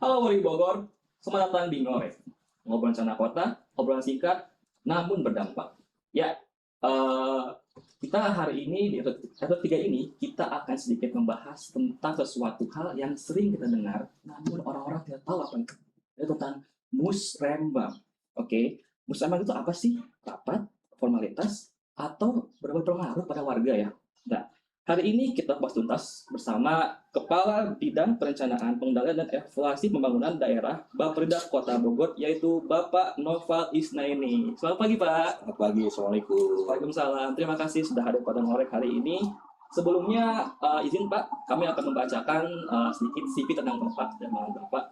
Halo Wali Bogor, selamat datang di Ngorek. Ngobrol rencana kota, obrolan singkat, namun berdampak. Ya, eh, kita hari ini di episode 3 ini kita akan sedikit membahas tentang sesuatu hal yang sering kita dengar, namun orang-orang tidak tahu apa itu. Itu tentang musrembang. Oke, musrembang itu apa sih? Rapat, formalitas, atau berpengaruh pada warga ya? Nah, hari ini kita bahas tuntas bersama Kepala Bidang Perencanaan, Pengendalian dan Evaluasi Pembangunan Daerah Bapeda Kota Bogor, yaitu Bapak Noval Isnaini. Selamat pagi, Pak. Selamat pagi, Assalamualaikum. Waalaikumsalam. Terima kasih sudah hadir pada Ngorek hari ini. Sebelumnya, izin Pak, kami akan membacakan sedikit CV tentang Bapak dan Bapak.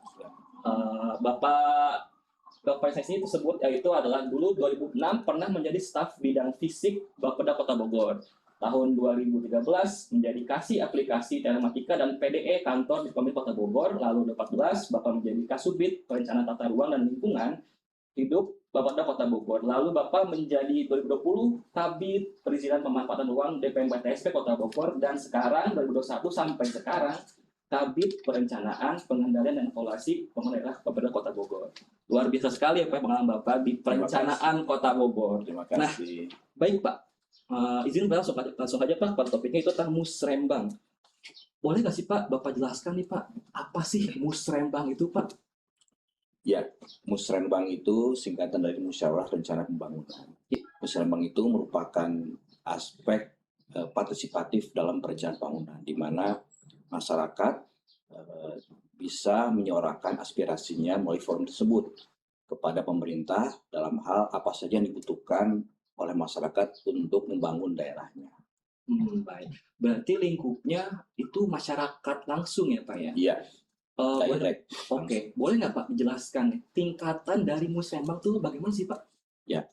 Bapak Isnaini tersebut yaitu adalah dulu 2006 pernah menjadi staf bidang fisik Bapeda Kota Bogor. Tahun 2013 menjadi kasih aplikasi telematika dan PDE kantor di Pemerintah Kota Bogor. Lalu 2014 Bapak menjadi Kasubit Perencanaan Tata Ruang dan Lingkungan Hidup Bapeda Kota Bogor. Lalu Bapak menjadi 2020 Kabid Perizinan Pemanfaatan Ruang DPMPTSP Kota Bogor, dan sekarang 2021 sampai sekarang Kabid Perencanaan, Pengendalian dan Evaluasi Pembangunan Daerah Bapeda Kota Bogor. Luar biasa sekali ya Pak pengalaman Bapak di perencanaan Kota Bogor. Terima kasih. Nah, baik Pak. Izin Pak, langsung aja Pak, pada topiknya itu tentang musrembang. Boleh nggak sih Pak, Bapak jelaskan nih Pak, apa sih musrembang itu Pak? Ya, musrembang itu singkatan dari Musyawarah Rencana Pembangunan. Musrembang itu merupakan aspek partisipatif dalam perencanaan pembangunan, di mana masyarakat bisa menyuarakan aspirasinya melalui forum tersebut kepada pemerintah dalam hal apa saja yang dibutuhkan oleh masyarakat untuk membangun daerahnya. Baik. Berarti lingkupnya itu masyarakat langsung ya Pak ya? Iya. Direct. Oke. Boleh nggak Pak dijelaskan tingkatan dari musrembang itu bagaimana sih Pak? Ya,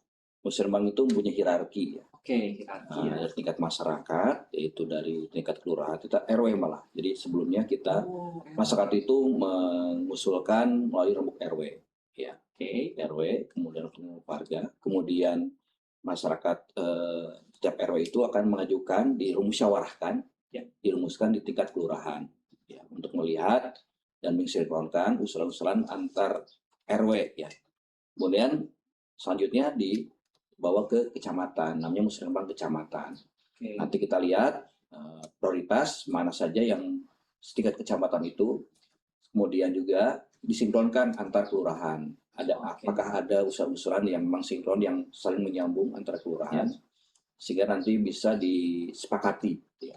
musrembang itu mempunyai hierarki ya. Oke, hierarki. Dari tingkat masyarakat, yaitu dari tingkat kelurahan, kita RW malah. Jadi sebelumnya kita masyarakat itu mengusulkan melalui rembuk RW. Ya, RW, kemudian warga, kemudian masyarakat setiap RW itu akan mengajukan, dirumusyawarahkan, dirumuskan di tingkat kelurahan, ya, untuk melihat dan mensinkronkan usulan-usulan antar RW, ya. Kemudian selanjutnya dibawa ke kecamatan, namanya musrembang kecamatan. Nanti kita lihat prioritas mana saja yang setingkat kecamatan itu, kemudian juga disinkronkan antar kelurahan. Apakah ada usulan-usulan yang memang sinkron, yang saling menyambung antara kelurahan, sehingga nanti bisa disepakati. Ya.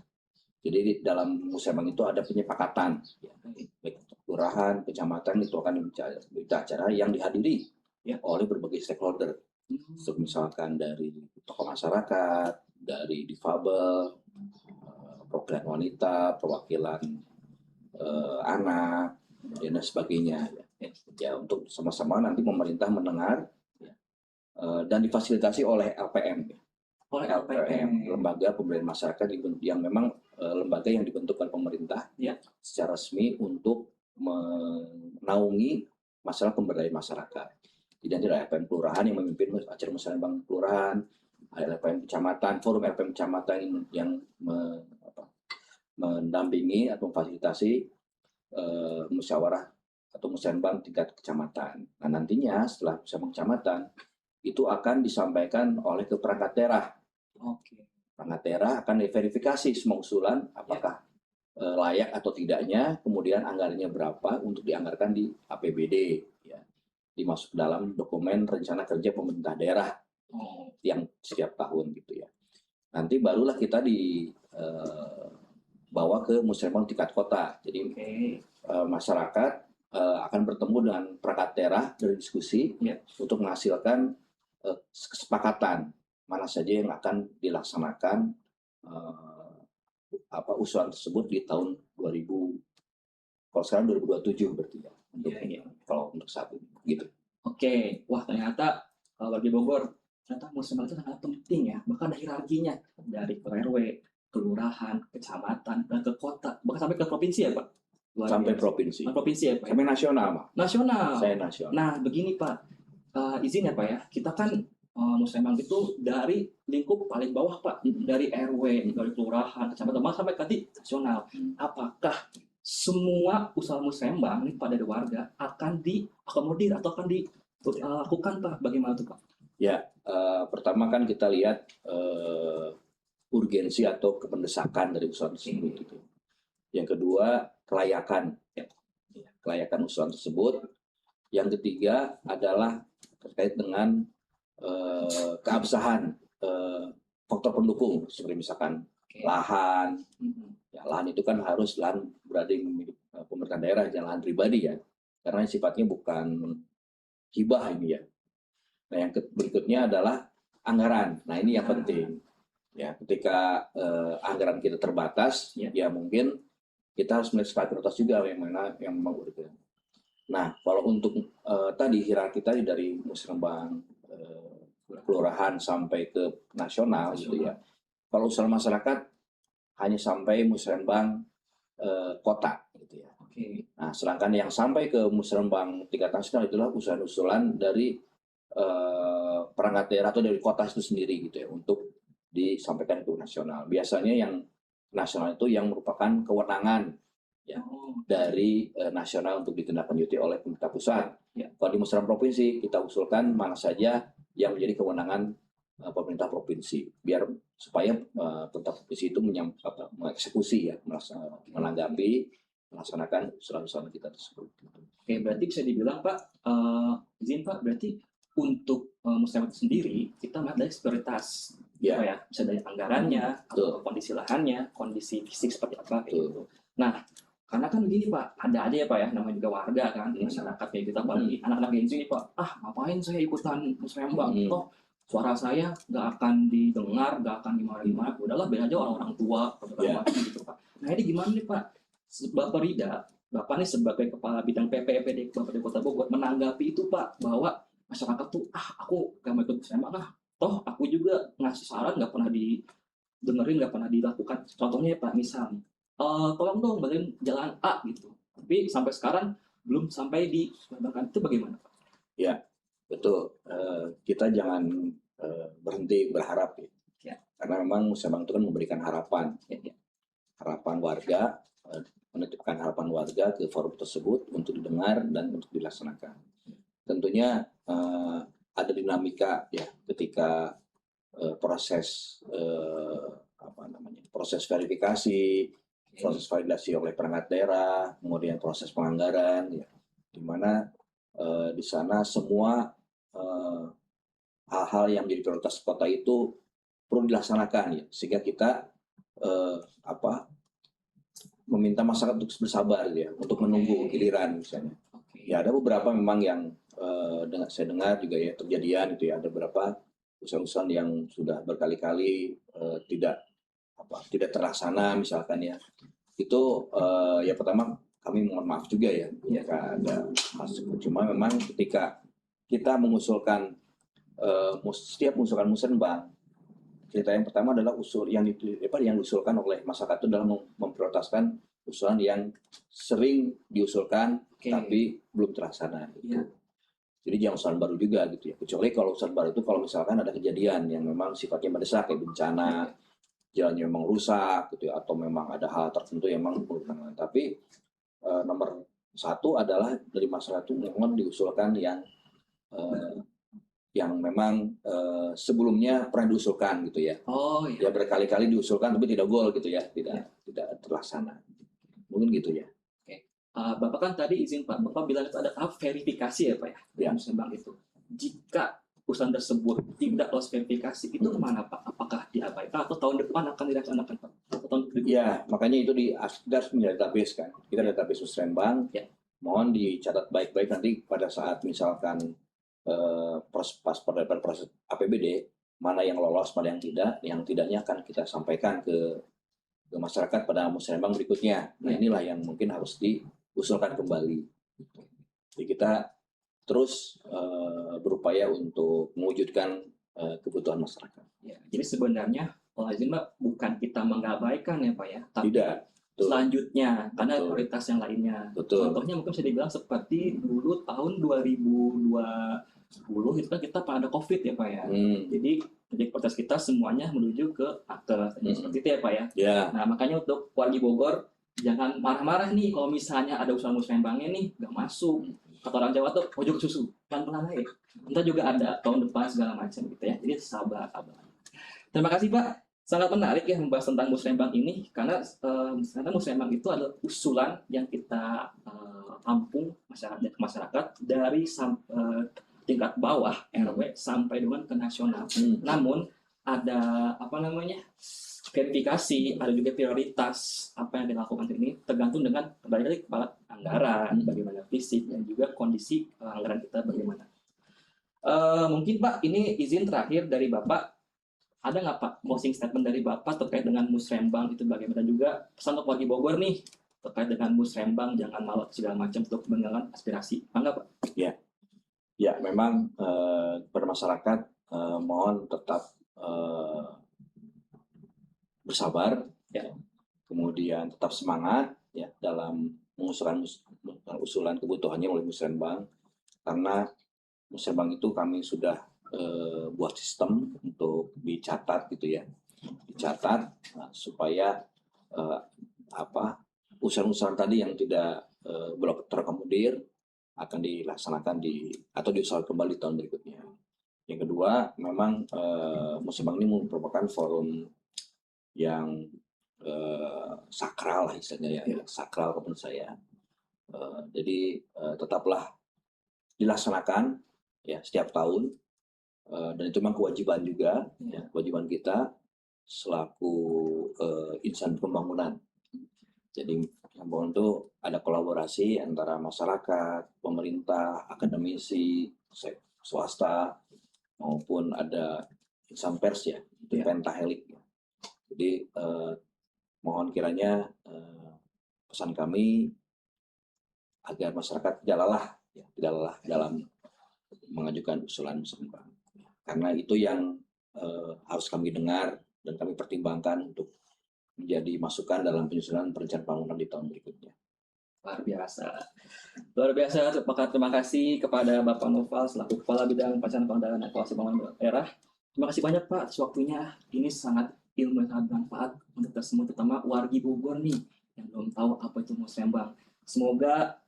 Jadi di dalam musrembang itu ada penyepakatan, ya. Baik kelurahan, kecamatan itu akan berita acara yang dihadiri oleh berbagai stakeholder. So, misalkan dari tokoh masyarakat, dari difabel, perwakilan wanita, perwakilan anak, dan sebagainya. Ya, untuk sama-sama nanti pemerintah mendengar, dan difasilitasi oleh LPM. Oleh LPM, lembaga pemberdayaan masyarakat yang memang lembaga yang dibentuk oleh pemerintah secara resmi untuk menaungi masalah pemberdayaan masyarakat. Jadi ada LPM kelurahan yang memimpin acara musrembang kelurahan, ada LPM kecamatan, forum LPM kecamatan yang mendampingi atau memfasilitasi musyawarah atau musrembang tingkat kecamatan. Nah, nantinya setelah musrembang kecamatan itu akan disampaikan oleh ke perangkat daerah. Perangkat daerah akan diverifikasi semua usulan apakah layak atau tidaknya, kemudian anggarannya berapa untuk dianggarkan di APBD, ya. Dimasuk dalam dokumen rencana kerja pemerintah daerah yang setiap tahun gitu ya. Nanti barulah kita dibawa ke musrembang tingkat kota. Jadi masyarakat akan bertemu dengan perangkat daerah dari diskusi untuk menghasilkan kesepakatan mana saja yang akan dilaksanakan usulan tersebut di tahun 2000, kalau sekarang 2027 berarti ya, kalau untuk saat ini gitu. Oke, wah ternyata bagi Bogor ternyata musrembang itu sangat penting ya, bahkan ada hierarkinya dari RW, kelurahan, kecamatan, dan ke kota, bahkan sampai ke provinsi ya Pak. Sampai provinsi. Provinsi ya Pak. Sampai nasional, Pak. Nasional. Saya nasional. Nah, begini Pak, izin ya Pak ya, kita kan musrembang itu dari lingkup paling bawah Pak, dari RW, dari kelurahan, kecamatan, sampai tadi nasional. Apakah semua usaha musrembang nih Pak dari warga akan diakomodir atau akan dilakukan Pak? Bagaimana tuh Pak? Ya, pertama kan kita lihat urgensi atau kependesakan dari usaha tersebut itu. Yang kedua, kelayakan, ya. Kelayakan usaha tersebut. Yang ketiga adalah terkait dengan keabsahan faktor pendukung, seperti misalkan lahan. Ya, lahan itu kan harus lahan berada di milik pemerintah daerah, jangan lahan pribadi ya, karena sifatnya bukan hibah ini ya. Nah, yang berikutnya adalah anggaran. Nah, ini yang penting. Ya, ketika anggaran kita terbatas, ya mungkin kita harus melihat prioritas juga yang mana yang memang urgent. Nah, kalau untuk tadi hierarki tadi dari musrembang kelurahan sampai ke nasional gitu ya. Kalau usaha masyarakat hanya sampai musrembang kota gitu ya. Nah, sedangkan yang sampai ke musrembang tingkat nasional itulah usulan dari perangkat daerah atau dari kota itu sendiri gitu ya untuk disampaikan ke nasional. Biasanya yang nasional itu yang merupakan kewenangan ya dari nasional untuk ditindaklanjuti oleh pemerintah pusat. Ya. Kalau di musrembang provinsi kita usulkan mana saja yang menjadi kewenangan pemerintah provinsi, biar supaya pemerintah provinsi itu mengeksekusi ya, menanggapi, melaksanakan usulan-usulan kita tersebut. Oke, berarti bisa dibilang Pak, izin Pak, berarti untuk musrembang itu sendiri kita melihat dari prioritas, ya, bisa dari anggarannya, atau kondisi lahannya, kondisi fisik seperti apa gitu. Nah, karena kan begini Pak, ada aja ya Pak ya, namanya juga warga kan, masyarakat kayak gitu, apalagi anak-anak Gen Z nih Pak, ngapain saya ikutan musrembang, toh suara saya nggak akan didengar, nggak akan dimarahin, udahlah biar aja orang-orang tua, gitu Pak. Nah ini gimana nih Pak, Bapak Rida, Bapak nih sebagai Kepala Bidang PPPD Kabupaten Kota Bogor menanggapi itu Pak, bahwa masyarakat tuh, aku gak mau ikut musrembang toh aku juga ngasih saran nggak pernah didengerin, nggak pernah dilakukan. Contohnya ya Pak, misal tolong dong bantuin jalan A gitu, tapi sampai sekarang belum sampai di musrembangkan, itu bagaimana Pak? Ya, betul. Kita jangan berhenti berharap ya. Karena memang musrembang itu kan memberikan harapan. Harapan warga, menitipkan harapan warga ke forum tersebut untuk didengar dan untuk dilaksanakan. Tentunya ada dinamika ya ketika proses proses verifikasi, proses validasi oleh perangkat daerah, kemudian proses penganggaran, ya, di mana di sana semua hal-hal yang menjadi prioritas kota itu perlu dilaksanakan ya, sehingga kita meminta masyarakat untuk bersabar ya, untuk menunggu giliran misalnya. Ya ada beberapa memang yang saya dengar juga ya terjadian itu ya, ada beberapa usaha-usaha yang sudah berkali-kali tidak terlaksana misalkan ya. Itu ya pertama kami mohon maaf juga ya, ada masuk. Cuma memang ketika kita mengusulkan setiap mengusulkan musrembang, cerita yang pertama adalah yang diusulkan oleh masyarakat itu dalam memprioritaskan usulan yang sering diusulkan tapi belum terlaksana. Gitu. Jadi jangan usulan baru juga gitu ya. Kecuali kalau usulan baru itu kalau misalkan ada kejadian yang memang sifatnya mendesak kayak bencana, jalannya memang rusak gitu ya, atau memang ada hal tertentu yang memang perlu penanganan. Tapi nomor satu adalah dari masyarakat itu memang diusulkan yang memang sebelumnya pernah diusulkan gitu ya. Ya berkali-kali diusulkan tapi tidak goal gitu ya, tidak terlaksana. Mungkin gitu ya. Bapak kan tadi izin Pak, Bapak bilang itu ada tahap verifikasi ya Pak ya, musrembang itu. Jika usaha tersebut tidak lolos verifikasi, itu kemana Pak? Apakah diabaikan atau tahun depan akan dilaksanakan Pak? Ya, makanya itu kita harus punya database kan. Kita database musrembang. Ya. Mohon dicatat baik-baik nanti pada saat misalkan pas pada proses APBD, mana yang lolos, mana yang tidaknya akan kita sampaikan ke masyarakat pada musrembang berikutnya. Nah inilah yang mungkin harus diusulkan kembali. Jadi kita terus berupaya untuk mewujudkan kebutuhan masyarakat. Ya, jadi sebenarnya izin Pak, bukan kita mengabaikan ya Pak ya, tapi tidak. Selanjutnya, karena prioritas yang lainnya. Betul. Contohnya mungkin bisa dibilang seperti dulu tahun 2020 itu kan kita pada COVID ya Pak ya. Jadi prioritas kita semuanya menuju ke akte seperti itu ya Pak ya. Yeah. Nah makanya untuk warga Bogor jangan marah-marah nih kalau misalnya ada usulan musrembangnya nih nggak masuk. Kata orang Jawa tuh ojo ke susu, pelan-pelan aja. Ntar juga ada tahun depan segala macam gitu ya. Jadi sabar, sabar. Terima kasih Pak. Sangat menarik ya membahas tentang musrembang ini karena musrembang itu adalah usulan yang kita tampung masyarakat dari tingkat bawah RW sampai dengan ke nasional. Namun ada apa namanya verifikasi, ada juga prioritas apa yang dilakukan ini tergantung dengan kembali lagi kepala anggaran, bagaimana fisik dan juga kondisi anggaran kita bagaimana. Mungkin Pak ini izin terakhir dari Bapak, ada nggak Pak closing statement dari Bapak terkait dengan musrembang itu bagaimana, juga pesan untuk warga Bogor nih terkait dengan musrembang, jangan malu segala macam untuk mendengarkan aspirasi, enggak Pak? Ya, memang kepada masyarakat mohon tetap bersabar, ya, kemudian tetap semangat ya dalam mengusulkan usulan kebutuhannya oleh musrembang, karena musrembang itu kami sudah buat sistem untuk dicatat gitu ya, dicatat supaya usulan-usulan tadi yang tidak belum terakomodir akan dilaksanakan atau diusulkan kembali tahun berikutnya. Yang kedua, memang musrembang ini merupakan forum yang sakral lah istilahnya ya, sakral menurut saya. Jadi tetaplah dilaksanakan ya setiap tahun, dan itu memang kewajiban juga, ya, kewajiban kita selaku insan pembangunan. Jadi pembangunan itu ada kolaborasi antara masyarakat, pemerintah, akademisi, swasta, maupun ada insan pers ya, itu pentahelik. Jadi mohon kiranya pesan kami agar masyarakat tidak lelah dalam mengajukan usulan musrembang, karena itu yang harus kami dengar dan kami pertimbangkan untuk menjadi masukan dalam penyusunan perencanaan pembangunan di tahun berikutnya. Luar biasa. Terima kasih kepada Bapak Noval selaku Kepala Bidang Perencanaan Pembangunan dan Evaluasi Pembangunan Daerah. Terima kasih banyak Pak atas waktunya. Ini sangat ilmu yang sangat bermanfaat untuk kita semua, terutama wargi Bogor nih yang belum tahu apa itu musrembang. Semoga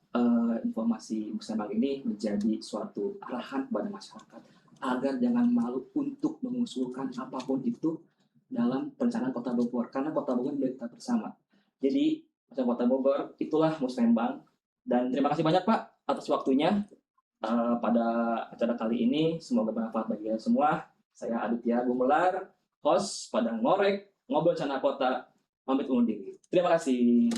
informasi musrembang ini menjadi suatu arahan kepada masyarakat agar jangan malu untuk mengusulkan apapun itu dalam perencanaan Kota Bogor, karena Kota Bogor milik kita bersama. Jadi Kota Bogor itulah musrembang. Dan terima kasih banyak Pak atas waktunya pada acara kali ini. Semoga bermanfaat bagi kita semua. Saya Aditya Gumelar, host pada Ngorek Ngobrol Rencana Kota, pamit undur diri. Terima kasih.